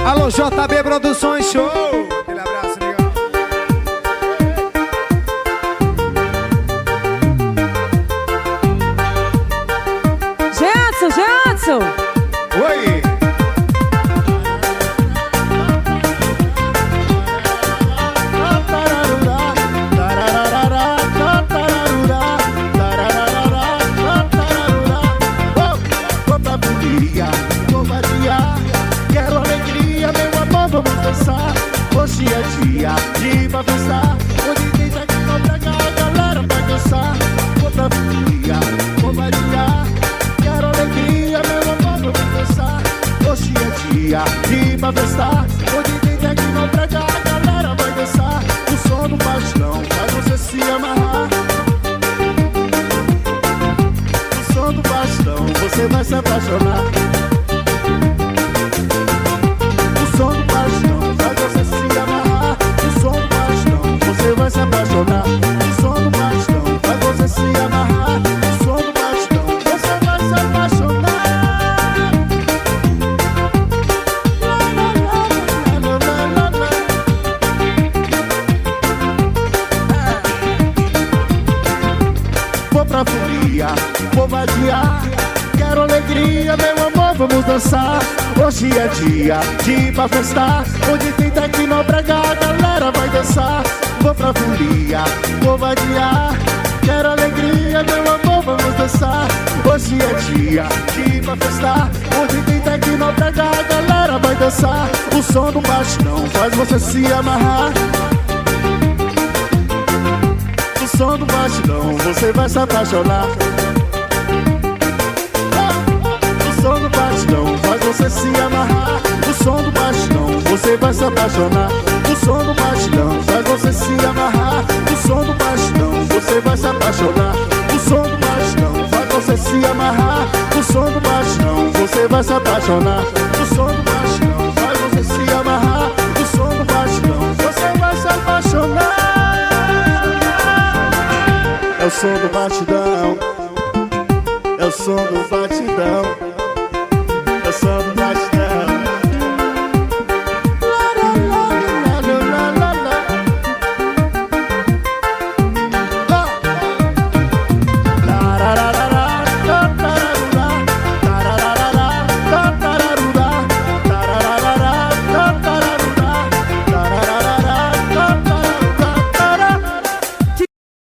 Alô, JB Produções Show. Aquele abraço, legal. Jadson. Oi. Quero alegria, meu amor, vamos dançar. Hoje é dia de pra festar. Onde tem tecno pra cá, a galera vai dançar. Outra folia, vou variar. Quero alegria, meu amor, vamos dançar. Hoje é dia de pra festar. Onde tem tecno pra cá, a galera vai dançar. O som do baixão faz você se amarrar. O som do baixão, você vai se apaixonar. O som do bastão faz você se amarrar. O som do bastão, você vai se apaixonar. O som do bastão faz você se amarrar. O som do bastão, você vai se apaixonar. Vou pra folia, vou vadiar. Quero alegria, meu amor, vamos dançar. Hoje é dia de ir pra festar. Onde tem tecno pra cá, a galera vai dançar. Vou pra folia, vou vadiar. Quero alegria, meu amor, vamos dançar. Hoje é dia de ir pra festar. Onde tem tecno pra cá, a galera vai dançar. O som do bastão faz você se amarrar. O som do bastão, você vai se apaixonar. O som do bastão faz você se amarrar. O som do bastão, você vai se apaixonar. O som do bastão faz você se amarrar. O som do bastão, você vai se apaixonar. O som do bastão faz você se amarrar. O som do bastão, você vai se apaixonar. O som do bastão faz você se amarrar. O som do bastão, você vai se apaixonar. É o som do batidão. É o som do batidão. É o som do batidão.